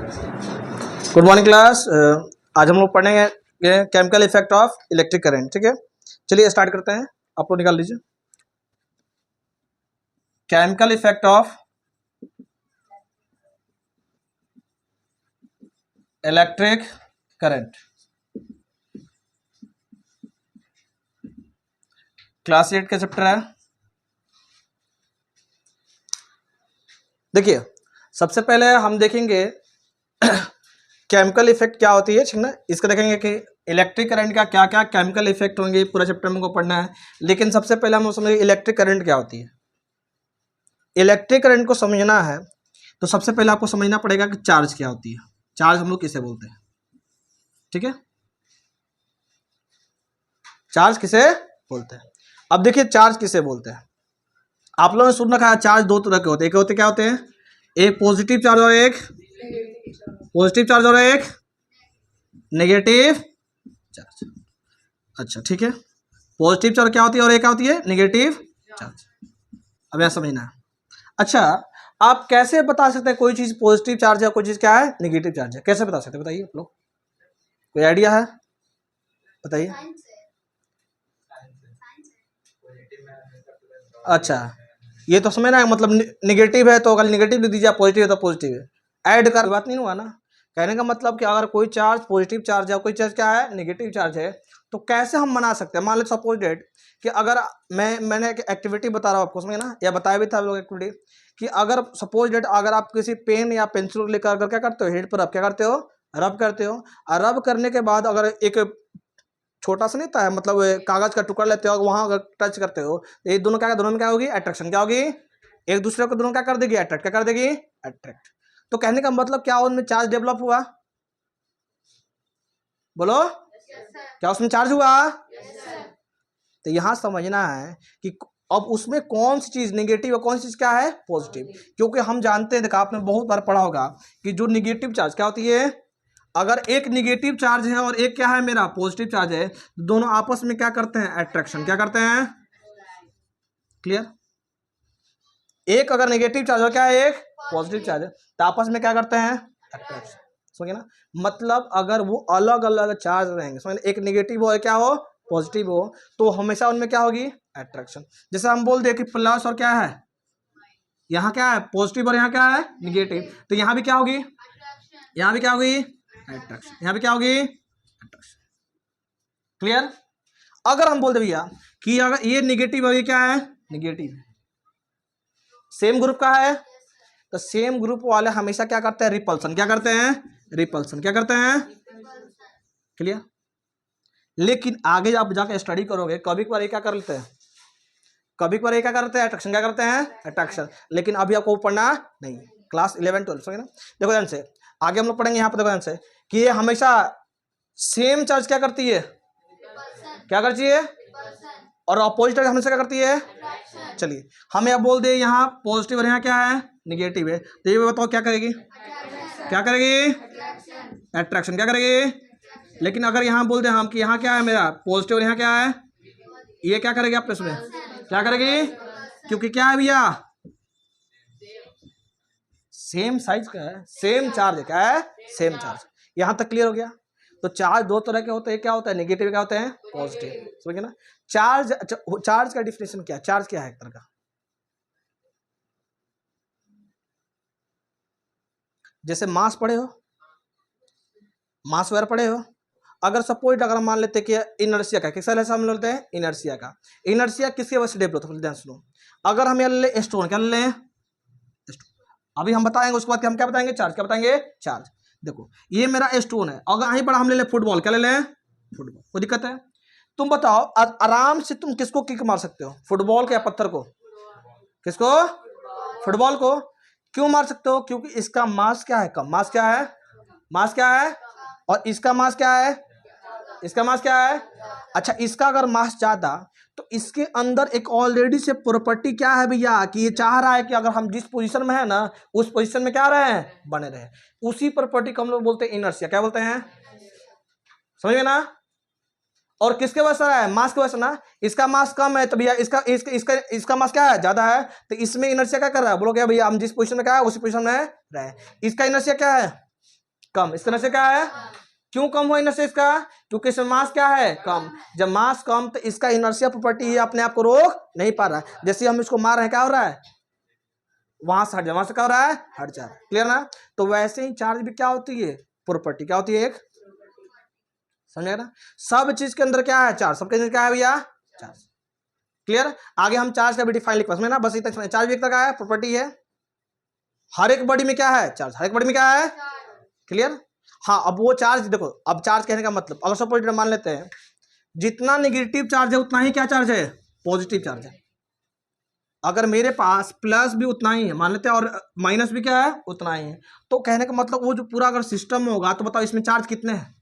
Good morning class. आज हम लोग पढ़ेंगे chemical effect of electric current. ठीक है, चलिए स्टार्ट करते हैं। आप लोग निकाल लीजिए chemical effect of electric current. Class 8 का चैप्टर है। देखिए, सबसे पहले हम देखेंगे केमिकल इफेक्ट क्या होती है, ठीक ना। इसका देखेंगे कि इलेक्ट्रिक करंट का क्या क्या केमिकल इफेक्ट होंगे, पूरा चैप्टर में को पढ़ना है। लेकिन सबसे पहले हम समझेंगे इलेक्ट्रिक करंट क्या होती है। इलेक्ट्रिक करंट को समझना है तो सबसे पहले आपको समझना पड़ेगा कि चार्ज क्या होती है। चार्ज हम लोग किसे बोलते हैं, ठीक है, चार्ज किसे बोलते हैं। अब देखिए चार्ज किसे बोलते हैं। आप लोगों ने सुन रखा है चार्ज दो तरह के होते हैं। एक होते क्या होते हैं, एक पॉजिटिव चार्ज और एक पॉजिटिव चार्ज और एक नेगेटिव चार्ज। अच्छा ठीक है, पॉजिटिव चार्ज क्या होती है और एक क्या होती है, नेगेटिव चार्ज। अब यहां समझना है। अच्छा, आप कैसे बता सकते हैं कोई चीज पॉजिटिव चार्ज है, कोई चीज क्या है, नेगेटिव चार्ज है, कैसे बता सकते हैं, बताइए आप लोग। कोई आइडिया है, बताइए। अच्छा, ये तो समझना है, मतलब निगेटिव है तो अगर निगेटिव लिख दीजिए, पॉजिटिव है तो पॉजिटिव है। ऐड कर बात नहीं हुआ ना। कहने का मतलब कि अगर कोई चार्ज पॉजिटिव चार्ज है, कोई चार्ज क्या है, नेगेटिव चार्ज है, तो कैसे हम बना सकते हैं। मान लो सपोज डेट कि अगर मैंने एक एक्टिविटी बता रहा हूँ आपको, समझे ना, या बताया भी था लोग एक्टिविटी कि अगर सपोज डेट अगर आप किसी पेन या पेंसिल लेकर अगर क्या करते हो, हेड पर आप क्या करते हो, रब करते हो। और रब करने के बाद अगर एक छोटा सा नहीं था, मतलब कागज का टुकड़ा लेते हो, वहां अगर टच करते हो, ये दोनों क्या, दोनों में क्या होगी, अट्रैक्शन क्या होगी, एक दूसरे को दोनों क्या कर देगी, अट्रैक्ट। क्या कर देगी, अट्रैक्ट। तो कहने का मतलब क्या, उनमें चार्ज डेवलप हुआ, बोलो। क्या उसमें चार्ज हुआ? तो यहां समझना है कि अब उसमें कौन सी चीज नेगेटिव और कौन सी चीज क्या है, पॉजिटिव। क्योंकि हम जानते हैं, देखा आपने बहुत बार पढ़ा होगा कि जो नेगेटिव चार्ज क्या होती है, अगर एक नेगेटिव चार्ज है और एक क्या है मेरा पॉजिटिव चार्ज है, तो दोनों आपस में क्या करते हैं, अट्रैक्शन। क्या करते हैं, क्लियर। एक अगर नेगेटिव चार्ज हो, क्या है, एक पॉजिटिव चार्ज है, तो आपस में क्या करते हैं, अट्रैक्शन। समझे ना, मतलब अगर वो अलग अलग चार्ज रहेंगे, समझ, एक नेगेटिव हो क्या हो, पॉजिटिव हो, तो हमेशा उनमें क्या होगी, अट्रैक्शन। जैसे हम बोल दे कि प्लस और क्या है, यहाँ क्या है, पॉजिटिव और यहाँ क्या है, निगेटिव, तो यहाँ भी क्या होगी, यहाँ भी क्या होगी, अट्रैक्शन, यहाँ भी क्या होगी, अट्रैक्शन। क्लियर। अगर हम बोल दे भैया कि अगर ये निगेटिव और ये क्या है, निगेटिव, सेम ग्रुप का है, तो सेम ग्रुप वाले हमेशा क्या करते हैं, रिपल्सन। क्या करते हैं, रिपल्सन। क्या करते हैं, क्लियर। लेकिन आगे आप जाकर स्टडी करोगे, कभी कभार क्या कर लेते हैं, कभी कभार क्या करते हैं, अट्रैक्शन। क्या करते हैं, अट्रैक्शन। लेकिन अभी आपको पढ़ना नहीं, क्लास 11 12 समझे ना। देखो ध्यान से, आगे हम लोग पढ़ेंगे यहाँ पर, देखो ध्यान से कि ये हमेशा सेम चार्ज क्या करती है, क्या करती है, और अपोजिट हमेशा क्या करती है। चलिए हम यह बोल दे यहाँ पॉजिटिव और यहाँ क्या है, निगेटिव है, तो ये बताओ क्या करेगी, क्या करेगी, अट्रैक्शन। क्या करेगी। लेकिन अगर यहाँ बोल दे हम कि यहाँ क्या है मेरा पॉजिटिव और यहाँ क्या है, ये क्या करेगी आपस में, क्या करेगी, क्योंकि क्या है भैया, सेम साइज का है, सेम चार्ज क्या है, सेम चार्ज। यहां तक क्लियर हो गया। तो चार्ज दो तरह के होते हैं, क्या होता है, नेगेटिव, क्या होते हैं, पॉजिटिव। समझ ना। चार्ज, चार्ज का डिफिनेशन क्या है, चार्ज क्या है, एक तरह का, जैसे मास पढ़े हो, मास वगैरह पढ़े हो। अगर सपोज अगर मान लेते कि इनर्शिया का, किसका हम लेते हैं, इनर्शिया का। इनर्शिया किसकी वजह से डेवलप होता है, ध्यान सुनो। अगर हम ले स्टोन, क्या ले, अभी हम बताएंगे, उसके बाद हम क्या बताएंगे, चार्ज। क्या बताएंगे, चार्ज। देखो ये मेरा स्टोन है, अगर यहीं पर हम ले लें फुटबॉल, क्या ले लें, फुटबॉल, कोई दिक्कत है। तुम बताओ आराम से तुम किसको किक मार सकते हो, फुटबॉल के या पत्थर को, किसको, फुटबॉल को। क्यों मार सकते हो, क्योंकि इसका मास क्या है, कम। मास क्या है, मास क्या है, और इसका मास क्या है, इसका मास क्या है। अच्छा, इसका अगर मास ज्यादा, तो इसके अंदर एक ऑलरेडी से प्रॉपर्टी क्या है भैया, कि ये चाह रहा है कि अगर हम जिस पोजीशन में है ना, उस पोजीशन में क्या रहे हैं, बने रहे। उसी प्रॉपर्टी को हम लोग बोलते हैं इनर्शिया। क्या बोलते हैं, समझ गए ना। और किसके वजह से है, मास की वजह से ना। इसका मास कम है तो भैया इसका मास क्या है, ज्यादा है, तो इसमें इनर्शिया क्या कर रहा है, बोलो क्या भैया, हम जिस पोजीशन में क्या है उसी पोजीशन में रहे। इसका इनर्शिया क्या है, कम, इसका नशे क्या है, क्यों कम हुआ इनर्शिया इसका, क्योंकि इसमें मास क्या है, कम। जब मास कम तो इसका इनर्शिया प्रॉपर्टी है अपने आप को रोक नहीं पा रहा है। जैसे हम इसको मार रहे हैं क्या हो रहा है, वहां से हट जा, वहां से क्या हो रहा है, हट जा रहा है। क्लियर ना। तो वैसे ही चार्ज भी क्या होती है, प्रॉपर्टी क्या होती है, एक, समझे ना। सब चीज के अंदर क्या है, चार्ज, सबके अंदर क्या है भैया, चार्ज। क्लियर। आगे हम चार्ज का भी डिफाइन लिख पास में ना, बस इतना। चार्ज भी एक तरह का है, प्रॉपर्टी है। हर एक बॉडी में क्या है, चार्ज, हर एक बॉडी में क्या है। क्लियर। हाँ, अब वो चार्ज देखो, अब चार्ज कहने का मतलब अगर सपोज मान लेते हैं जितना नेगेटिव चार्ज है उतना ही क्या चार्ज है, पॉजिटिव चार्ज है। अगर मेरे पास प्लस भी उतना ही है मान लेते हैं और माइनस भी क्या है, उतना ही है, तो कहने का मतलब वो जो पूरा अगर सिस्टम होगा तो बताओ इसमें चार्ज कितने हैं,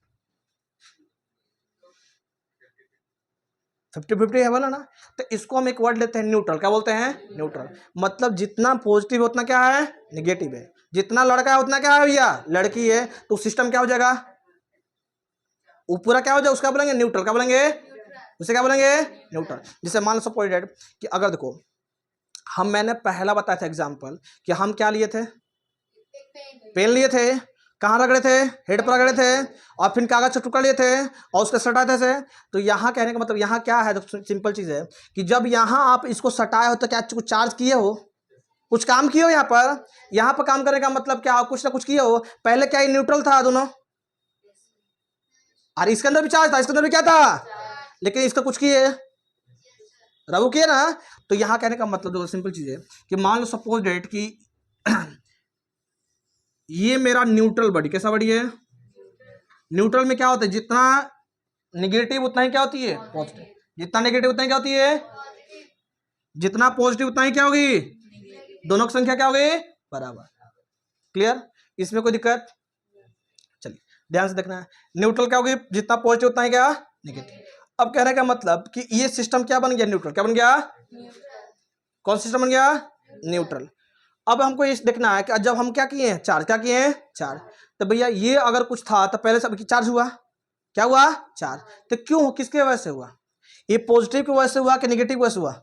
50-50 है बोला ना। तो इसको हम एक वर्ड लेते हैं न्यूट्रल, क्या बोलते हैं, न्यूट्रल। मतलब जितना पॉजिटिव है उतना क्या है, नेगेटिव है। जितना लड़का है उतना क्या है भैया, लड़की है। तो सिस्टम क्या हो जाएगा, वो पूरा क्या हो जाएगा, उसका बोलेंगे न्यूट्रल, क्या बोलेंगे, उसे क्या बोलेंगे, न्यूट्रल। जैसे मान लो सपोज कि अगर देखो हम, मैंने पहला बताया था एग्जाम्पल कि हम क्या लिए थे, पेन लिए थे, कहाँ रगड़े थे, हेड पर रगड़े थे, और फिर कागज का टुकड़ा लिए थे और उसके सटाए थे से। तो यहाँ कहने का मतलब यहाँ क्या है, तो सिंपल चीज है कि जब यहाँ आप इसको सटाए हो तो क्या कुछ चार्ज किए हो, कुछ काम किए हो। यहाँ पर काम करने का मतलब क्या, कुछ ना कुछ किए हो। पहले क्या न्यूट्रल था दोनों, और इसके अंदर भी चार्ज था, इसके अंदर भी क्या था, लेकिन इसका कुछ किए, रघु किए ना। तो यहाँ कहने का मतलब जो सिंपल चीज है कि मान लो सपोज डेट कि ये मेरा न्यूट्रल बॉडी, कैसा बॉडी है, न्यूट्रल में क्या होता है, जितना निगेटिव उतना ही क्या होती है, पॉजिटिव। जितना नेगेटिव उतना ही क्या होती है, जितना पॉजिटिव उतना ही क्या होगी, दोनों की संख्या क्या होगी, बराबर। क्लियर। इसमें कोई दिक्कत, चलिए ध्यान से देखना है। न्यूट्रल क्या होगी, जितना पॉजिटिव उतना ही क्या, नेगेटिव। अब कहने का मतलब कि ये सिस्टम क्या बन गया, न्यूट्रल। क्या बन गया, कौन सिस्टम बन गया, न्यूट्रल। अब हमको ये देखना है कि जब हम क्या किए हैं, चार्ज, क्या किए हैं, चार्ज। तो भैया ये अगर कुछ था तो पहले सब चार्ज हुआ, क्या हुआ, चार्ज। तो क्यों, किसके वजह से हुआ, ये पॉजिटिव की वजह से हुआ कि नेगेटिव वजह से हुआ,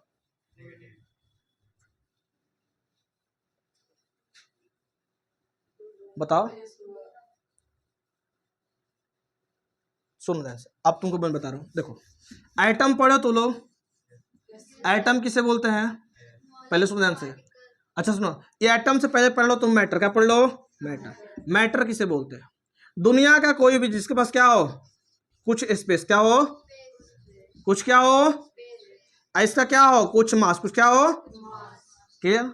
बताओ। सुन ध्यान से, अब तुमको मैं बता रहा हूं, देखो एटम पढ़ो तो लोग, एटम किसे बोलते हैं, पहले सुनो ध्यान से। अच्छा सुनो, ये एटम से पहले पढ़ लो तुम मैटर, क्या पढ़ लो, मैटर। मैटर किसे बोलते हैं, दुनिया का कोई भी जिसके पास क्या हो, कुछ स्पेस, क्या हो, कुछ क्या हो, इसका क्या हो, कुछ मास, कुछ क्या हो। Clear.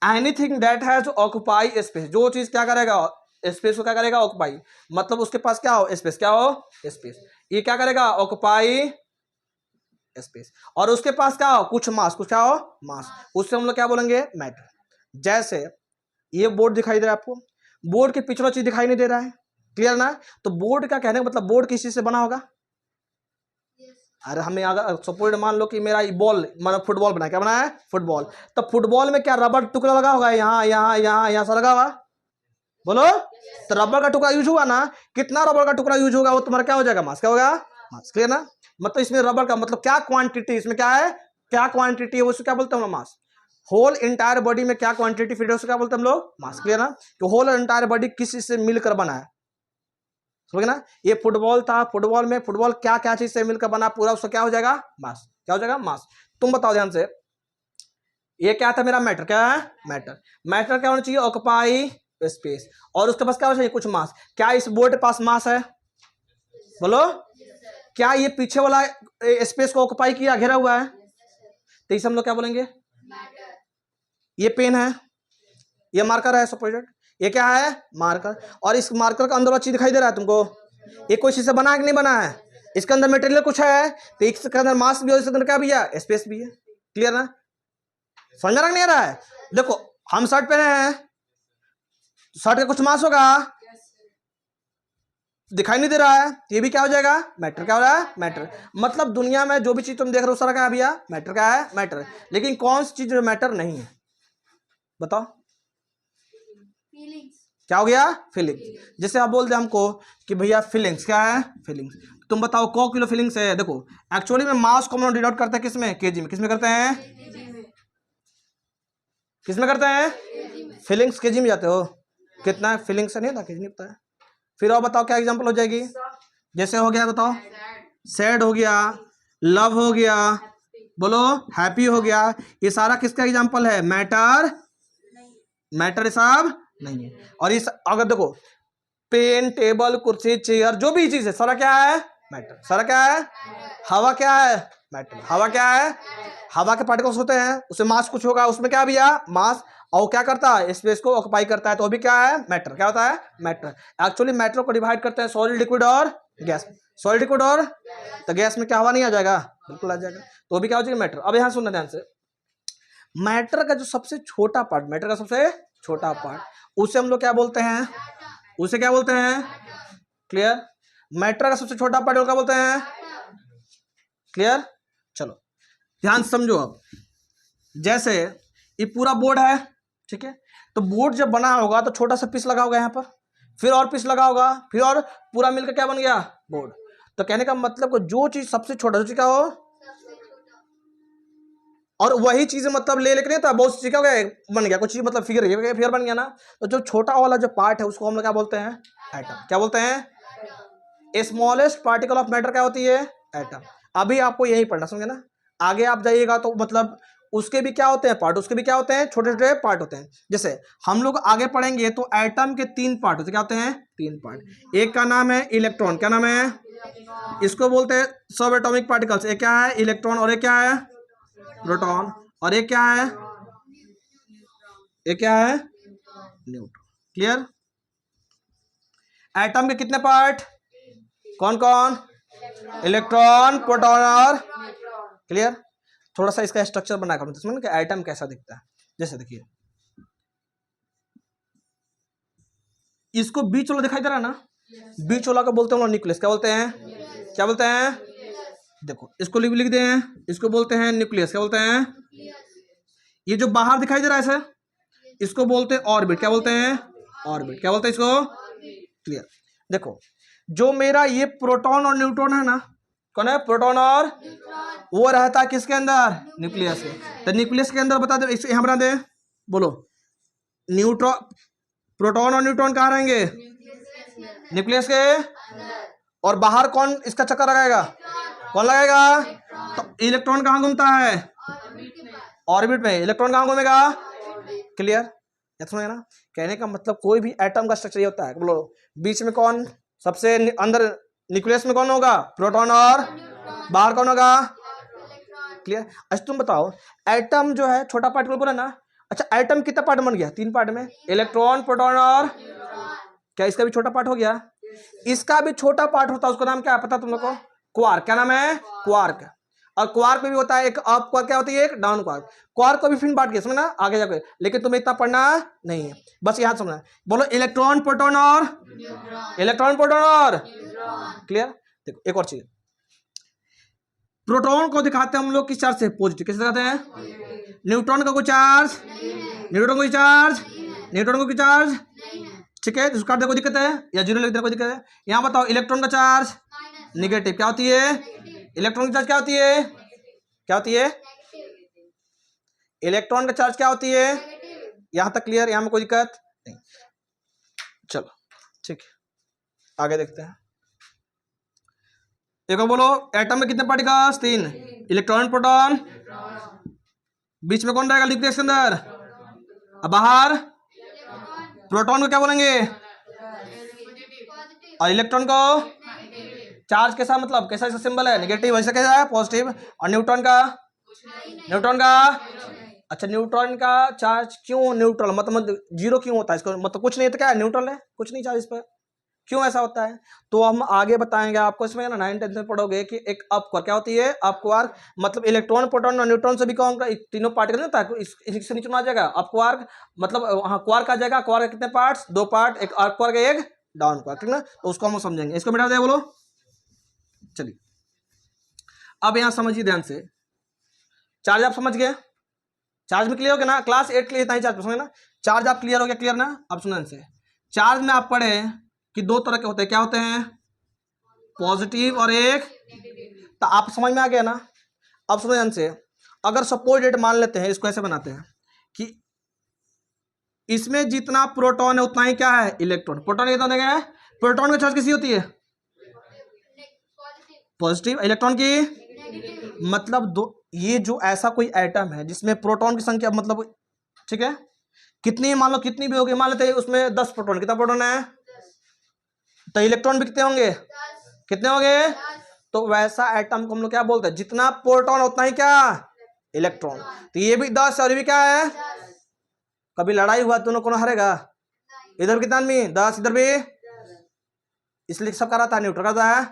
Anything that has occupy space, जो चीज क्या करेगा, स्पेस को क्या करेगा, ऑक्युपाई। मतलब उसके पास क्या हो, स्पेस, क्या हो, स्पेस। ये क्या करेगा, ऑक्युपाई स्पेस। और उसके पास क्या हो, कुछ मास, कुछ क्या हो, मास। उससे हम लोग क्या बोलेंगे, मैटर। जैसे ये बोर्ड दिखाई दे रहा है आपको, बोर्ड के पिछला चीज दिखाई नहीं दे रहा है। क्लियर ना। तो बोर्ड का कहने का मतलब बोर्ड किस चीज से बना होगा। अरे हमें अगर सपोज मान लो कि मेरा बॉल, मतलब फुटबॉल बना, क्या बना है, फुटबॉल। तो फुटबॉल में क्या रबर टुकड़ा लगा होगा, यहाँ यहाँ यहाँ यहाँ सा लगा हुआ, बोलो। तो रबर का टुकड़ा यूज हुआ ना, कितना रबर का टुकड़ा यूज होगा वो तुम्हारा क्या हो जाएगा, मास, क्या होगा, मास। क्लियर ना। मतलब इसमें रबर का मतलब क्या क्वांटिटी, इसमें क्या है, क्या क्वांटिटी है, उसको क्या बोलते हैं हम लोग, मास। होल इंटायर बॉडी में क्या क्वांटिटी फिट है उसको क्या बोलते हैं हम लोग, मास। क्लियर ना। तो होल इंटायर बॉडी किस चीज से मिलकर बना है, समझ ना। ये फुटबॉल था, फुटबॉल में फुटबॉल क्या क्या चीज से मिलकर बना पूरा, उसका क्या हो जाएगा, मास। क्या हो जाएगा, मास। तुम बताओ ध्यान से, ये क्या था मेरा, मैटर। क्या है, मैटर। मैटर क्या होना चाहिए, ऑक्युपाई स्पेस। और उसके पास क्या होना चाहिए, कुछ मास। क्या इस बोर्ड के पास मास है, बोलो। क्या ये पीछे वाला स्पेस को ऑक्युपाई किया, घेरा हुआ है। तो इसे हम लोग क्या बोलेंगे, ये पेन है, ये मार्कर है सपोज, ये क्या है, मार्कर। और इस मार्कर का अंदर वाला चीज दिखाई दे रहा है तुमको, ये कोई चीज से बना है कि नहीं बना है, इसके अंदर मटेरियल कुछ है, तो इसके अंदर मास भी है, इसके अंदर क्या भी है, स्पेस भी है। क्लियर ना। समझ में नहीं आ रहा है। देखो हम शर्ट पहने हैं, शर्ट का कुछ मास होगा, दिखाई नहीं दे रहा है, ये भी क्या हो जाएगा, मैटर। क्या हो रहा है, मैटर। मतलब दुनिया में जो भी चीज तुम देख रहे हो सारा क्या है भैया, मैटर। क्या है, मैटर। लेकिन कौन सी चीज मैटर नहीं है, बताओ। क्या हो गया, फीलिंग्स। जैसे आप बोल दे हमको कि भैया फीलिंग्स क्या है, फीलिंग्स। तुम बताओ को किलो फीलिंग्स है। देखो एक्चुअली में मास को हम लोग डिनोट करते हैं किसमें, केजी में। किसमें करते हैं, किसमें करते हैं, फीलिंग्स केजी में जाते हो। कितना फीलिंग्स नहीं होता, केजी नहीं होता है। फिर और बताओ क्या एग्जांपल हो जाएगी, जैसे हो गया बताओ, सैड हो गया, लव हो गया, बोलो हैप्पी हो गया, ये सारा किसका एग्जांपल है, मैटर, मैटर सब नहीं है। और इस अगर देखो पेन, टेबल, कुर्सी, चेयर, जो भी चीज है सारा क्या है, मैटर। सारा क्या है, हवा क्या है, मैटर। हवा क्या है, हवा के पार्टिकल्स होते हैं, उसमें मास कुछ होगा, उसमें क्या भी है, मास, और क्या करता है, स्पेस को ऑक्युपाई करता है, तो अभी क्या है, मैटर। क्या होता है, मैटर। एक्चुअली मैटर को डिवाइड करते हैं सॉलिड, लिक्विड और गैस। सॉलिड, लिक्विड और, तो गैस में क्या हवा नहीं आ जाएगा, बिल्कुल आ जाएगा, तो अभी क्या हो जाएगा, मैटर। अब यहाँ सुनना ध्यान से, मैटर का जो सबसे छोटा पार्ट, मैटर का सबसे छोटा पार्ट, उसे हम लोग क्या बोलते हैं, उसे क्या बोलते हैं, क्लियर। मैटर का सबसे छोटा पार्ट क्या बोलते हैं, क्लियर। चलो ध्यान समझो। अब जैसे ये पूरा बोर्ड है, ठीक है, तो बोर्ड जब बना होगा तो छोटा सा पीस लगा होगा यहाँ पर, फिर और पीस लगा होगा, फिर और पूरा मिलकर क्या बन गया, बोर्ड। तो कहने का मतलब जो चीज सबसे छोटा क्या हो, और वही चीज मतलब ले लेकर नहीं था, बहुत चीज क्या हो गया, बन गया कुछ चीज, मतलब फिगर, फिगर बन गया ना। तो जो छोटा वाला जो पार्ट है उसको हम लोग क्या बोलते हैं, एटम। क्या बोलते हैं, स्मॉलेस्ट पार्टिकल ऑफ मैटर क्या होती है, एटम। अभी आपको यही पढ़ना, समझे ना, आगे आप जाइएगा तो मतलब उसके भी क्या होते हैं पार्ट, उसके भी क्या होते हैं, छोटे छोटे पार्ट होते हैं। जैसे हम लोग आगे पढ़ेंगे तो एटम के 3 पार्ट होते हैं, क्या होते हैं, 3 पार्ट। एक का नाम है इलेक्ट्रॉन, क्या नाम है, इसको बोलते हैं सब एटॉमिक पार्टिकल्स। एक क्या है, इलेक्ट्रॉन, और एक क्या है, प्रोटॉन, और एक क्या है, एक क्या है, न्यूट्रॉन। क्लियर। एटम के कितने पार्ट, कौन कौन, इलेक्ट्रॉन, प्रोटॉन और, क्लियर। थोड़ा सा इसका स्ट्रक्चर बनाकर समझ कि एटम कैसा दिखता है। जैसे देखिए इसको बीच वाला दिखाई दे रहा है ना, बीच वाला को बोलते हैं न्यूक्लियस। क्या बोलते हैं, क्या बोलते हैं, देखो इसको लिख दे हैं, इसको बोलते हैं न्यूक्लियस। क्या बोलते हैं, ये जो बाहर दिखाई दे रहा है सर, इसको बोलते हैं ऑर्बिट। क्या बोलते हैं, ऑर्बिट। क्या बोलते हैं इसको, क्लियर। देखो जो मेरा ये प्रोटॉन और न्यूट्रॉन है ना, कौन है, प्रोटॉन और, वो रहता है किसके अंदर, न्यूक्लियस के। तो न्यूक्लियस के अंदर बता दे, इसे यहां बना दे, बोलो न्यूट्रॉन, प्रोटॉन और न्यूट्रॉन कहाँ रहेंगे, न्यूक्लियस के, और बाहर कौन इसका चक्कर लगाएगा, कौन लगाएगा, तो इलेक्ट्रॉन कहाँ घूमता है, ऑर्बिट में। इलेक्ट्रॉन कहाँ घूमेगा, क्लियर। समझ ना, कहने का मतलब कोई भी एटम का स्ट्रक्चर ये होता है, बोलो बीच में कौन, सबसे अंदर न्यूक्लियस में कौन होगा, प्रोटॉन, और बाहर कौन होगा, क्लियर। अच्छा तुम बताओ एटम जो है छोटा पार्टिकल बोला ना, अच्छा एटम कितना पार्ट बन गया, 3 पार्ट में, इलेक्ट्रॉन, प्रोटॉन और, क्या इसका भी छोटा पार्ट हो गया, इसका भी छोटा पार्ट होता है, उसका नाम क्या है पता तुम लोग को, क्वार्क। क्या नाम है, क्वार्क। और क्वार्क में भी होता है एक अप क्वार्क, क्या होती है, एक डाउन क्वार्क। क्वार्क को भी फिर बांट के समझना आगे जाके, लेकिन तुम्हें इतना पढ़ना नहीं है, बस यहाँ समझना। बोलो इलेक्ट्रॉन, प्रोटॉन और, इलेक्ट्रॉन, प्रोटॉन और, क्लियर। देखो एक और चीज, प्रोटॉन को दिखाते हैं हम लोग किस चार्ज से, पॉजिटिव। किस दिखाते हैं, न्यूट्रॉन का कोई चार्ज, न्यूट्रॉन को चार्ज, न्यूट्रॉन को चार्ज, ठीक है, उसका कोई दिक्कत है, या जीरो लिख देना कोई दिक्कत है। यहाँ बताओ इलेक्ट्रॉन का चार्ज निगेटिव। क्या होती है, इलेक्ट्रॉन की चार्ज क्या होती है, क्या होती है, इलेक्ट्रॉन का चार्ज क्या होती है, यहां तक क्लियर, यहां में कोई दिक्कत नहीं। चलो ठीक है आगे देखते हैं। एक बोलो एटम में कितने पार्टिकल्स, 3, इलेक्ट्रॉन, प्रोटॉन, बीच में कौन रहेगा न्यूक्लियस के अंदर, अब बाहर प्रोटॉन को क्या बोलेंगे, और इलेक्ट्रॉन को चार्ज कैसा, मतलब कैसा इसका सिंबल है, नेगेटिव, वैसे कैसा है, पॉजिटिव। और न्यूट्रॉन का, न्यूट्रॉन का, अच्छा न्यूट्रॉन का चार्ज क्यों न्यूट्रल, मतलब जीरो क्यों होता है, इसको मतलब कुछ नहीं है तो क्या है, न्यूट्रल है, कुछ नहीं चार्ज इस पर, क्यों ऐसा होता है, तो हम आगे बताएंगे आपको। इसमें ना 9th 10th में पढ़ोगे कि एक अप क्वार्क। क्या होती है, अप क्वार्क, मतलब इलेक्ट्रॉन, प्रोटॉन और न्यूट्रॉन से भी कौन, तीनों पार्टिकल होता है, इससे नीचे आ जाएगा अप क्वार्क, मतलब वहाँ क्वार्क आ जाएगा। क्वार्क के कितने पार्ट्स, 2 पार्ट, एक अप क्वार्क, एक डाउन क्वार्क, ठीक ना, तो उसको हम समझेंगे। इसको मिटा दे बोलो, चलिए अब यहां समझिए ध्यान से, चार्ज आप समझ गए, चार्ज में क्लियर हो गया ना, क्लास 8 के लिए इतना ही चार्ज समझे ना, चार्ज आप क्लियर हो गया, क्लियर ना। अब सुनो ध्यान से, चार्ज में आप पढ़े कि 2 तरह के होते हैं, क्या होते हैं, पॉजिटिव और एक, तो आप समझ में आ गया ना। अब सुनो ध्यान से, अगर सपोज डेट मान लेते हैं, इसको ऐसे बनाते हैं कि इसमें जितना प्रोटॉन है उतना ही क्या है, इलेक्ट्रॉन। प्रोटॉन कितना है, प्रोटॉन की चार्ज किसी होती है पॉजिटिव, इलेक्ट्रॉन की मतलब दो। ये जो ऐसा कोई एटम है जिसमें प्रोटॉन की संख्या मतलब ठीक है कितनी, मान लो कितनी भी होगी, मान लेते हैं उसमें 10 प्रोटॉन, कितना प्रोटॉन है तो इलेक्ट्रॉन भी कितने होंगे, कितने होंगे। तो वैसा एटम को हम लोग क्या बोलते हैं, जितना प्रोटॉन उतना ही क्या इलेक्ट्रॉन। तो ये भी 10 और ये भी क्या है, कभी लड़ाई हुआ दोनों कौन हारेगा, इधर कितना आदमी 10 इधर भी, इसलिए सब करा था न्यूट्रल करता है,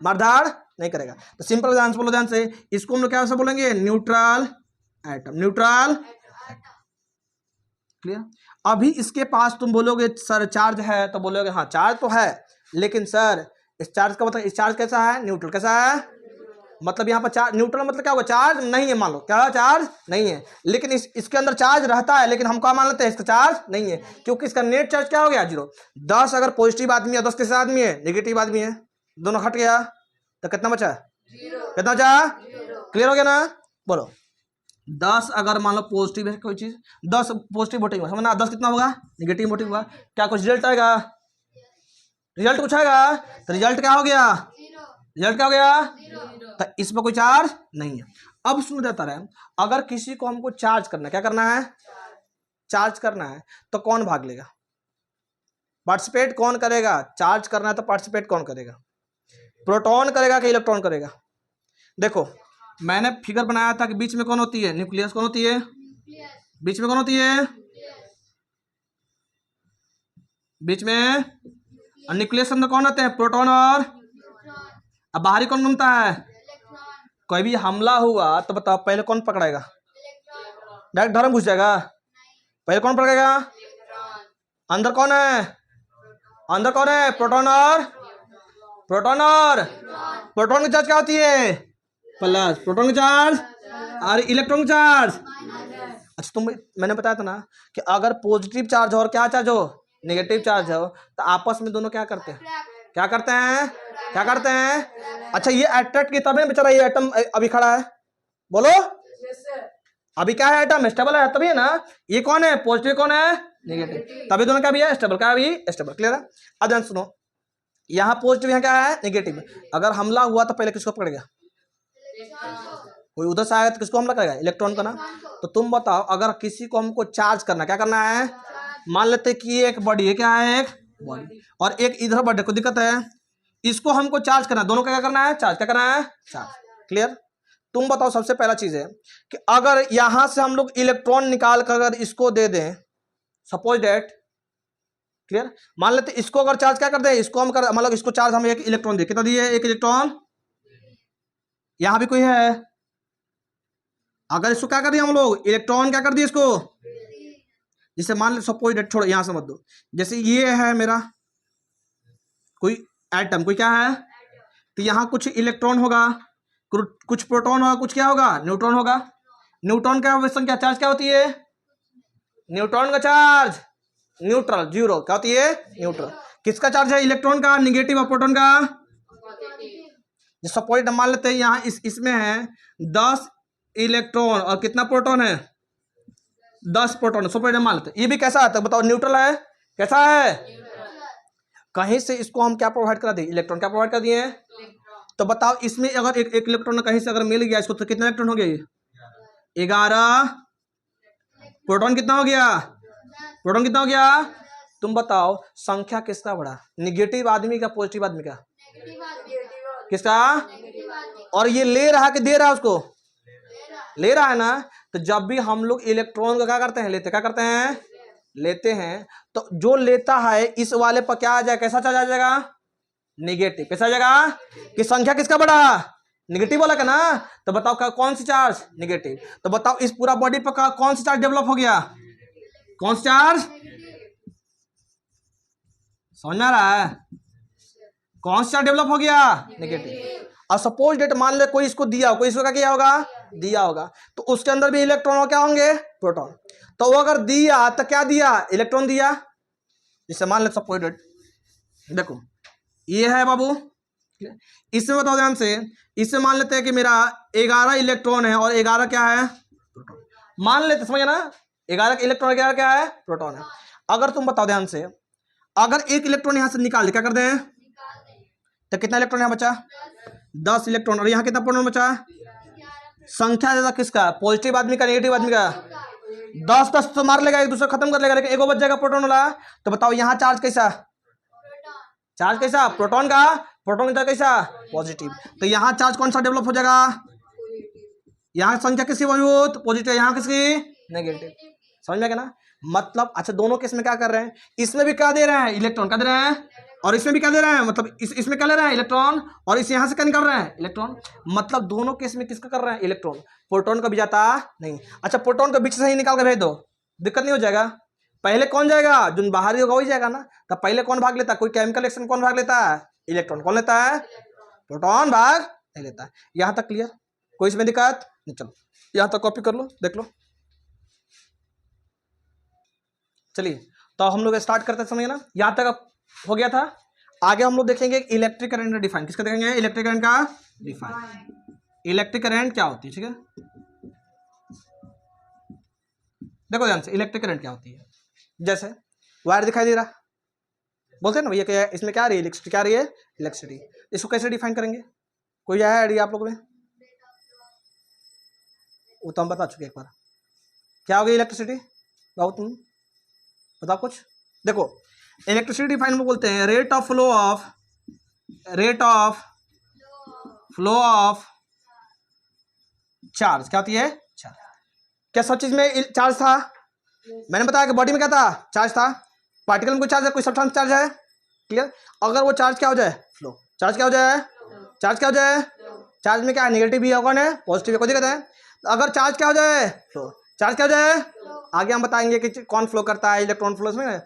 मारधाड़ नहीं करेगा। तो सिंपल आंसर बोलो ध्यान से, इसको हम लोग क्या बोलेंगे न्यूट्रल एटम, न्यूट्रल। क्लियर। अभी इसके पास तुम बोलोगे सर चार्ज है, तो बोलोगे हाँ चार्ज तो है, लेकिन सर इस चार्ज का मतलब इस चार्ज कैसा है, न्यूट्रल कैसा है, मतलब यहाँ पर चार्ज न्यूट्रल मतलब क्या होगा, चार्ज नहीं है, मान लो क्या चार्ज नहीं है, लेकिन इसके अंदर चार्ज रहता है, लेकिन हम क्या मान लेते हैं इसका चार्ज नहीं है, क्योंकि इसका नेट चार्ज क्या हो गया 0। 10 अगर पॉजिटिव आदमी है, 10 कैसे आदमी है, नेगेटिव आदमी है, दोनों हट गया, तो कितना बचा, कितना बचा, क्लियर हो गया ना। बोलो 10 अगर मान लो पॉजिटिव है कोई चीज, 10 पॉजिटिव वोटिंग हुआ, समझना 10 कितना होगा नेगेटिव वोटिंग हुआ, क्या कुछ रिजल्ट आएगा, रिजल्ट कुछ आएगा, तो रिजल्ट क्या हो गया, रिजल्ट क्या हो गया, तो इसमें कोई चार्ज नहीं है। अब सुन जाता रहे, अगर किसी को हमको चार्ज करना, क्या करना है, चार्ज करना है, तो कौन भाग लेगा, पार्टिसिपेट कौन करेगा, चार्ज करना है तो पार्टिसिपेट कौन करेगा, प्रोटॉन करेगा कि इलेक्ट्रॉन करेगा। देखो मैंने फिगर बनाया था कि बीच में कौन होती है, न्यूक्लियस कौन होती है, बीच में कौन होती है, बीच में, और न्यूक्लियस अंदर कौन होते हैं, प्रोटॉन और, अब बाहरी कौन घूमता है, कोई भी हमला हुआ तो बताओ पहले कौन पकड़ेगा, डायरेक्ट घर में घुस जाएगा, पहले कौन पकड़ेगा, अंदर कौन है, अंदर कौन है, प्रोटॉन और, प्रोटॉन और, प्रोटॉन की चार्ज क्या होती है प्लस, प्रोटॉन की चार्ज और इलेक्ट्रॉन की चार्ज। अच्छा तुम, मैंने बताया था ना कि अगर पॉजिटिव चार्ज हो और क्या चार्ज हो, नेगेटिव चार्ज हो, तो आपस में दोनों क्या करते हैं, क्या करते हैं, क्या करते हैं। अच्छा ये अट्रैक्ट की तभी बेचारा ये एटम अभी खड़ा है, बोलो अभी क्या है, एटम स्टेबल है तभी है ना, ये कौन है पॉजिटिव कौन है नेगेटिव, तभी दोनों क्या भी है स्टेबल, क्या भी स्टेबल। क्लियर है। अब ध्यान सुनो, यहाँ पॉजिटिव यहाँ क्या है नेगेटिव, अगर हमला हुआ तो पहले किसको पकड़ेगा, कोई उधर से आएगा तो किसको हमला करेगा, इलेक्ट्रॉन का ना। तो तुम बताओ अगर किसी को हमको चार्ज करना, क्या करना है, मान लेते कि एक बॉडी है, क्या है एक बॉडी, और एक इधर बॉडी, को दिक्कत है, इसको हमको चार्ज करना, दोनों का क्या करना है, चार्ज, क्या करना है चार्ज। क्लियर। तुम बताओ सबसे पहला चीज है कि अगर यहां से हम लोग इलेक्ट्रॉन निकाल कर अगर इसको दे दें, सपोज डेट, क्लियर, मान लेते इसको अगर चार्ज क्या कर दे, इसको हम कर मतलब इसको चार्ज हम एक इलेक्ट्रॉन दिए, कितना दिए, एक इलेक्ट्रॉन, यहां भी कोई है, अगर इसको क्या कर दिया हम लोग इलेक्ट्रॉन क्या कर दिए इसको, जैसे मान लो सपोज डेट, छोड़ो यहां से मत दो, जैसे ये है मेरा कोई एटम, कोई क्या है, तो यहां कुछ इलेक्ट्रॉन होगा, कुछ प्रोटॉन होगा, कुछ क्या होगा न्यूट्रॉन होगा। न्यूट्रॉन का संख्या चार्ज क्या होती है, न्यूट्रॉन का चार्ज न्यूट्रल, 0 क्या होती है न्यूट्रल। किसका चार्ज है, इलेक्ट्रॉन का नेगेटिव, और प्रोटॉन का, सपोज मान लेते हैं यहाँ इसमें है 10 इलेक्ट्रॉन और कितना प्रोटॉन है, 10 प्रोटॉन, सपोज मान लेते हैं, ये भी कैसा आता है बताओ, न्यूट्रल है, कैसा है, कहीं से इसको हम क्या प्रोवाइड कर दिए, इलेक्ट्रॉन क्या प्रोवाइड कर दिए। तो बताओ इसमें अगर एक इलेक्ट्रॉन कहीं से अगर मिल गया इसको, तो कितना इलेक्ट्रॉन हो गया, ये 11, प्रोटॉन कितना हो गया, प्रोटॉन कितना हो गया। तुम बताओ संख्या किसका बढ़ा, निगेटिव आदमी का पॉजिटिव आदमी का, किसका, और ये ले रहा कि दे रहा है उसको, ले रहा है ना। तो जब भी हम लोग इलेक्ट्रॉन को क्या करते हैं, लेते, क्या करते हैं लेते हैं, तो जो लेता है इस वाले पर क्या आ जाएगा, कैसा चार्ज आ जाएगा, नेगेटिव, कैसा आ जाएगा, कि संख्या किसका बढ़ा, नेगेटिव वाला का ना। तो बताओ कौन सी चार्ज, नेगेटिव। तो बताओ इस पूरा बॉडी पर कौन सी चार्ज डेवलप हो गया, कौन सा चार्ज, समझ में आ रहा है, कौन सा चार्ज डेवलप हो गया, नेगेटिव। और सपोज डेट मान ले कोई इसको दिया, कोई इसको क्या किया होगा, दिया होगा, तो उसके अंदर भी इलेक्ट्रॉन क्या होंगे, प्रोटॉन। तो वो अगर दिया तो क्या दिया, इलेक्ट्रॉन दिया। जैसे मान ले सपोज डेट, देखो ये है बाबू, इसमें बताओ ध्यान से, इससे मान लेते हैं कि मेरा 11 इलेक्ट्रॉन है और 11 क्या है, प्रोटॉन, मान लेते, समझ ना, 11 इलेक्ट्रॉन 11 क्या है, प्रोटॉन है। अगर तुम बताओ ध्यान से, अगर एक इलेक्ट्रॉन यहां से निकाल दे क्या कर दें, तो कितना इलेक्ट्रॉन यहाँ बचा, 10 इलेक्ट्रॉन। और यहाँ कितना प्रोटॉन बचा, संख्या ज्यादा किसका, पॉजिटिव आदमी का नेगेटिव आदमी का, 10-10 तो मार लेगा, एक दूसरे खत्म कर लेगा, लेकिन एगो बच जाएगा प्रोटॉन वाला। तो बताओ यहाँ चार्ज कैसा, चार्ज कैसा, प्रोटॉन का, प्रोटॉन का कैसा, पॉजिटिव। तो यहाँ चार्ज कौन सा डेवलप हो जाएगा, यहाँ संख्या किसकी मौजूद, पॉजिटिव, यहाँ किसकी नेगेटिव। समझ में आ गया ना। मतलब अच्छा दोनों केस में क्या कर रहे हैं, इसमें भी क्या दे रहे हैं, इलेक्ट्रॉन क्या दे रहे हैं, और इसमें भी क्या दे रहे हैं, मतलब इसमें क्या ले रहे हैं, इलेक्ट्रॉन, और इस यहाँ से क्या निकाल रहे हैं, इलेक्ट्रॉन। मतलब दोनों केस में किसका कर रहे हैं, इलेक्ट्रॉन, प्रोटॉन का भी जाता नहीं। अच्छा प्रोटॉन को बीच से ही निकाल के भेज दो, दिक्कत नहीं हो जाएगा। पहले कौन जाएगा, जो बाहरी होगा वही जाएगा ना। तो पहले कौन भाग लेता है, कोई केमिकल रिएक्शन कौन भाग लेता है, इलेक्ट्रॉन। कौन लेता है, प्रोटॉन भाग नहीं लेता है। यहाँ तक क्लियर, कोई इसमें दिक्कत नहीं। चलो यहाँ तक कॉपी कर लो, देख लो। चलिए तो हम लोग स्टार्ट करते समय ना, यहाँ तक हो गया था। आगे हम लोग देखेंगे इलेक्ट्रिक करंट का डिफाइन, किसका देखेंगे, इलेक्ट्रिक करंट का डिफाइन। इलेक्ट्रिक करंट क्या होती है, ठीक है, देखो ध्यान से, इलेक्ट्रिक करंट क्या होती है। जैसे वायर दिखाई दे रहा, बोलते हैं ना भैया क्या, इसमें क्या आ रही है, इलेक्ट्रिसिटी, क्या आ रही है, इलेक्ट्रिसिटी। इसको कैसे डिफाइन करेंगे, कोई है आइडिया आप लोगों में, वो तो हम बता चुके एक बार। क्या हो गई इलेक्ट्रिसिटी, बताओ तुम, बताओ कुछ। देखो इलेक्ट्रिसिटी डिफाइन में बोलते हैं rate of flow of charge. क्या होती है, चार्ज। क्या सब चीज में चार्ज था, मैंने बताया कि बॉडी में क्या था, चार्ज था। पार्टिकल में कोई चार्ज है, कोई सब्सटेंस चार्ज है, क्लियर। अगर वो चार्ज क्या हो जाए, फ्लो, चार्ज क्या हो जाए, चार्ज क्या हो जाए, चार्ज में क्या है, नेगेटिव भी होगा ना पॉजिटिव, कोई दिक्कत है। अगर चार्ज क्या हो जाए, फ्लो, चार्ज क्या हो जाए, आगे हम बताएंगे कि कौन फ्लो करता है, इलेक्ट्रॉन फ्लो में।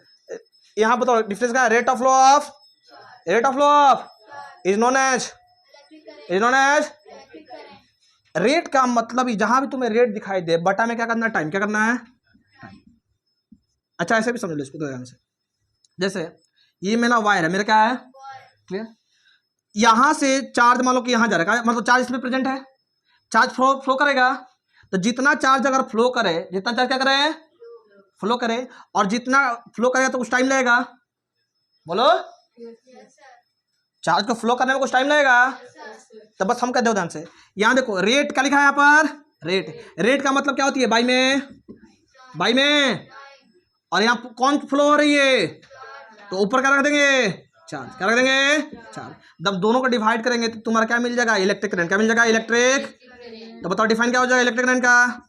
यहाँ बताओ डिफरेंस क्या है, rate of flow of is known as rate का मतलब जहां भी तुम्हें रेट दिखाई दे, बटा में क्या करना है, टाइम, क्या करना है, टाइम। अच्छा ऐसे भी समझ लो इसको तो ध्यान से। जैसे ये मेरा वायर है, मेरा क्या है, क्लियर। यहां से चार्ज मान लो कि यहां जा रहा है, मतलब चार्ज इसमें प्रेजेंट है, चार्ज फ्लो करेगा। तो जितना चार्ज अगर फ्लो करे, जितना चार्ज क्या करे, फ्लो करे, और जितना फ्लो करेगा तो कुछ टाइम लगेगा, बोलो, चार्ज को फ्लो करने में कुछ टाइम लगेगा। तो बस हम कह दो ध्यान से, यहां देखो रेट क्या लिखा है, यहाँ पर रेट का मतलब क्या होती है, बाई में, और यहाँ कौन फ्लो हो रही है, तो ऊपर क्या रख देंगे, चार्ज, क्या रख देंगे, चार्ज। जब दोनों को डिवाइड करेंगे तो तुम्हारा क्या मिल जाएगा, इलेक्ट्रिक करंट। क्या मिल जाएगा, इलेक्ट्रिक। तो बताओ डिफाइन क्या हो जाएगा इलेक्ट्रिक करंट का,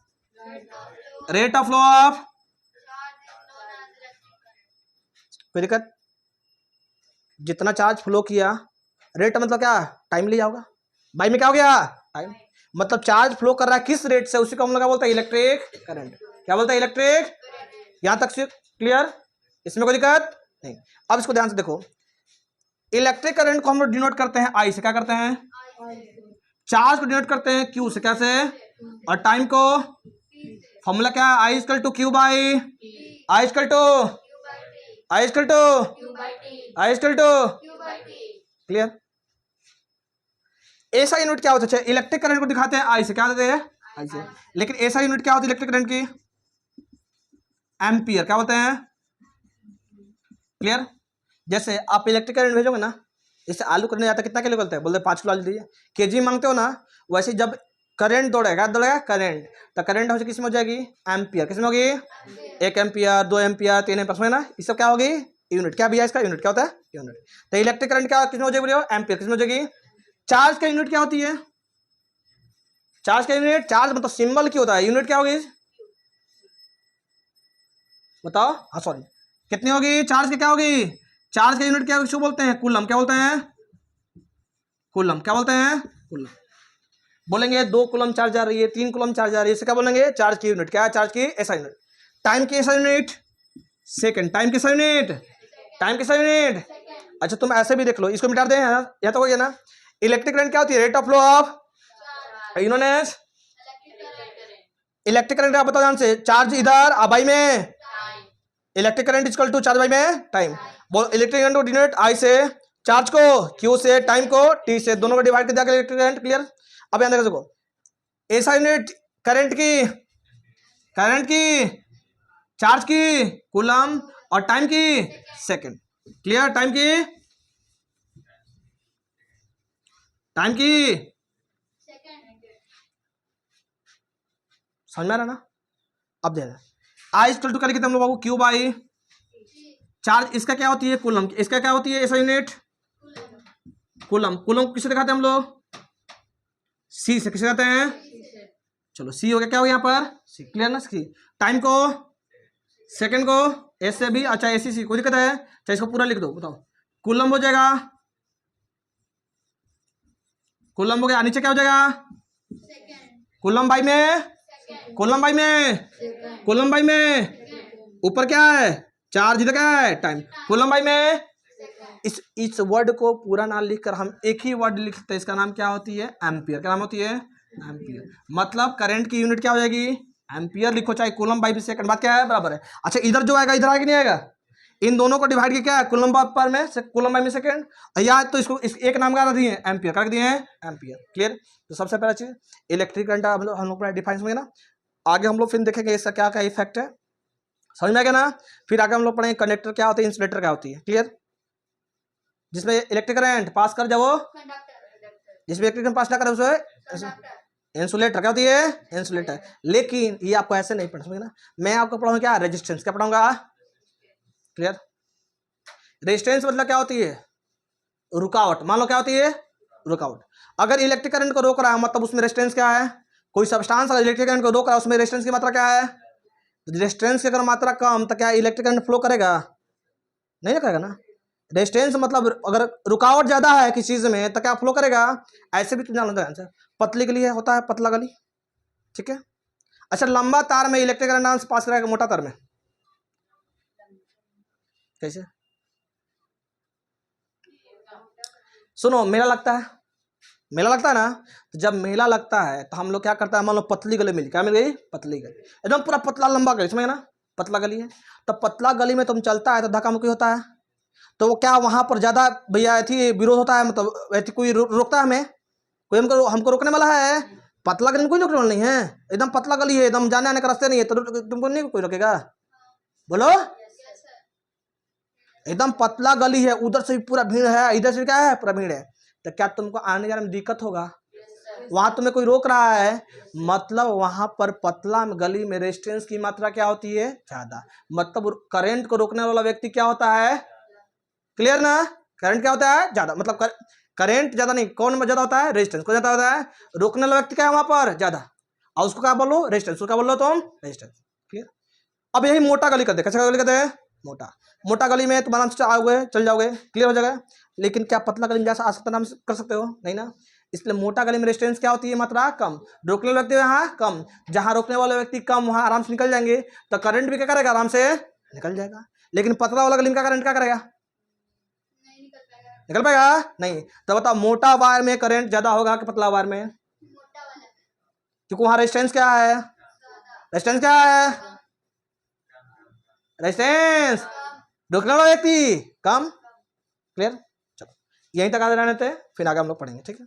रेट ऑफ फ्लो ऑफ, कोई दिक्कत, जितना चार्ज फ्लो किया, रेट मतलब क्या, टाइम लिया होगा, बाई में क्या हो गया, टाइम। मतलब चार्ज फ्लो कर रहा है किस रेट से, उसी को हम लोग क्या बोलते हैं, इलेक्ट्रिक करंट। क्या बोलते हैं, इलेक्ट्रिक। यहां तक क्लियर, इसमें कोई दिक्कत नहीं। अब इसको ध्यान से देखो, इलेक्ट्रिक करंट को हम लोग डिनोट करते हैं आई से, क्या करते हैं, चार्ज को डिनोट करते हैं क्यू से, कैसे, और टाइम को, फॉर्मूला क्या है, I equal to Q by, I equal to clear. ऐसा यूनिट क्या होता है, इलेक्ट्रिक करंट को दिखाते हैं आई से, क्या देते हैं, आई से। लेकिन ऐसा यूनिट क्या होता है इलेक्ट्रिक करंट की, एम्पियर। क्या बोलते हैं, क्लियर। जैसे आप इलेक्ट्रिक करंट भेजोगे ना, जैसे आलू करने जाता है, कितना किलो करते हैं, बोलते 5 किलो आलू दीजिए, केजी मांगते हो ना, वैसे जब करंट दौड़ेगा करंट, तो करंट हो किस में हो जाएगी, एम्पियर। किस में होगी, 1 एम्पियर, 2 एम्पियर, 3 एम्पियर ना, ये सब क्या होगी, यूनिट। क्या भैया इसका यूनिट क्या होता है, यूनिट। तो इलेक्ट्रिक करंट क्या किस में हो जाएगी, एम्पियर। किस में हो जाएगी, चार्ज का यूनिट क्या होती है, चार्ज का यूनिट, चार्ज मतलब सिंबल क्या होता है, यूनिट क्या होगी, बताओ, हाँ सॉरी, कितनी होगी, चार्ज की क्या होगी, चार्ज का यूनिट क्या क्यों बोलते हैं, कूलम। क्या बोलते हैं, कूलम। क्या बोलते हैं, कूलम। बोलेंगे 2 कूलम चार्ज जा रही है, 3 कूलम चार्ज जा रही है, इसे क्या बोलेंगे, चार्ज की यूनिट। क्या है, चार्ज की ऐसा यूनिट। टाइम की ऐसा यूनिट, सेकंड। टाइम किसा यूनिट, टाइम किसा यूनिट। अच्छा तुम ऐसे भी देख लो, इसको मिटा दें, या तो हो गया ना। इलेक्ट्रिक करंट क्या होती है, रेट ऑफ फ्लो ऑफ, यूनोनेस इलेक्ट्रिक करंट। आप बताओ ध्यान से, चार्ज इधर बाई में, electric current equal to charge by में टाइम। इलेक्ट्रिक करंट को डिनोट आई से, चार्ज को क्यू से, टाइम को टी से, दोनों को डिवाइड कर दिया इलेक्ट्रिक करंट। क्लियर। अब यहां देखो, ऐसा यूनिट करंट की, चार्ज की कूलम, और टाइम की सेकंड। क्लियर? टाइम की समझ में आ रहा ना? अब दे आई इक्वल टू करेंगे हम लोग बाबू क्यू बाई चार्ज, इसका क्या होती है कूलम, इसका क्या होती है ऐसा यूनिट कूलम। कूलम किसे दिखाते हैं हम लोग? सी से। किसे कहते हैं? चलो सी हो गया, क्या हो गया यहाँ पर? सी। क्लियर ना? सी। टाइम को, सेकंड को एस से भी, अच्छा एसी सी कोई दिक्कत है? चाहे इसको पूरा लिख दो, बताओ। कूलम हो जाएगा, कूलम हो गया, नीचे क्या हो जाएगा? कूलम बाई में, कूलम बाई में, कूलम बाई में, ऊपर क्या है? चार्ज, इधर क्या है? टाइम। कूलम बाई में, इस वर्ड को पूरा ना लिखकर हम एक ही वर्ड लिख सकते हैं, इसका नाम क्या होती है? एम्पियर। क्या नाम होती है? एम्पियर। मतलब करंट की यूनिट क्या हो जाएगी? एम्पियर लिखो, चाहे कूलम बाई सेकंड, बात क्या है? बराबर है। अच्छा इधर जो आएगा इधर आएगा नहीं आएगा? इन दोनों को डिवाइड किया क्या है? कूलम पर में से कूलम बाई में सेकंड, या तो इसको इस एक नाम का रख दिए एम्पियर, कर दिए हैं एम्पियर। क्लियर? तो सबसे पहला चीज इलेक्ट्रिक करंट हम लोग डिफाइन होंगे ना, आगे हम लोग फिर देखेंगे इसका क्या क्या इफेक्ट है, समझ में आ गया ना? फिर आगे हम लोग पढ़ेंगे कंडक्टर क्या होती है, इंसुलेटर क्या होती है। क्लियर? जिसमें इलेक्ट्रिक करंट पास कर जाओ, जिसमें इलेक्ट्रिक करंट पास ना करे उसे इंसुलेटर क्या होती है? इंसुलेटर। लेकिन ये आपको ऐसे नहीं पढ़ समझे ना, मैं आपको पढ़ाऊंगा क्या? रेजिस्टेंस। क्या पढ़ाऊंगा? क्लियर? रेजिस्टेंस मतलब क्या होती है? रुकावट। मान लो क्या होती है? रुकावट। अगर इलेक्ट्रिक करंट को रोक रहा है मतलब उसमें रेजिस्टेंस क्या है? कोई सब्सटेंस अगर इलेक्ट्रिक करंट को रोक रहा है उसमें रेजिस्टेंस की मात्रा क्या है? रेजिस्टेंस की अगर मात्रा कम तो क्या इलेक्ट्रिक करंट फ्लो करेगा? नहीं करेगा ना। रेजिस्टेंस मतलब अगर रुकावट ज्यादा है किसी चीज में तो क्या फ्लो करेगा? ऐसे भी तुम जान लो आंसर। पतली गली है, होता है पतला गली, ठीक है। अच्छा लंबा तार में इलेक्ट्रिक करंट पास करेगा, मोटा तार में कैसे? सुनो, मेला लगता है, मेला लगता है ना, तो जब मेला लगता है तो हम लोग क्या करता है, मान लो पतली गली मिली, क्या मिल गई? पतली गली, एकदम पूरा पतला लंबा गली, समझ ना? पतला गली है, तो पतला गली में तुम चलता है तो धक्का मुक्की होता है, तो वो क्या वहां पर ज्यादा भैया थी विरोध होता है, मतलब ऐसी कोई रोकता है हमें? कोई हमको रोकने वाला है? पतला गली में कोई रोकने वाला नहीं है, एकदम पतला गली है, एकदम जाने आने का रास्ते नहीं है, तो तुमको नहीं कोई रोकेगा? बोलो। एकदम पतला गली है, उधर से भी पूरा भीड़ है, इधर से क्या है? पूरा भीड़ है, तो क्या तुमको आने जाने में दिक्कत होगा? वहां तुम्हें कोई रोक रहा है, मतलब वहां पर पतला गली में रेजिस्टेंस की मात्रा क्या होती है? ज्यादा। मतलब करंट को रोकने वाला व्यक्ति क्या होता है? क्लियर ना? करंट क्या होता है? ज्यादा। मतलब करंट ज्यादा नहीं, कौन ज्यादा होता है? रेजिस्टेंस को ज्यादा होता है। रोकने वाला व्यक्ति क्या है वहां पर? ज्यादा, और उसको क्या बोलो? रेजिस्टेंस। उसको क्या बोलो तुम? रेजिस्टेंस। क्लियर? अब यही मोटा गली करते, कैसा गली करते हैं? मोटा। मोटा गली में तुम आराम से आओगे, चल जाओगे, क्लियर हो जाएगा। लेकिन क्या पतला गली में जा सकते नाम कर सकते हो? नहीं ना। इसलिए मोटा गली में रेजिस्टेंस क्या होती है? मात्रा कम। रोकने वाले व्यक्ति यहाँ कम, जहां रोकने वाले व्यक्ति कम वहां आराम से निकल जाएंगे, तो करंट भी क्या करेगा? आराम से निकल जाएगा। लेकिन पतला वाला गली में क्या करंट क्या करेगा? निकल पाएगा नहीं। तो बताओ मोटा वायर में करंट ज्यादा होगा कि पतला वायर में? क्योंकि वहां रेजिस्टेंस क्या है? रेजिस्टेंस क्या है? रेजिस्टेंस। रोकने वाला व्यक्ति कम। क्लियर? चलो यहीं तक आगे रहने थे, फिर आगे हम लोग पढ़ेंगे, ठीक है।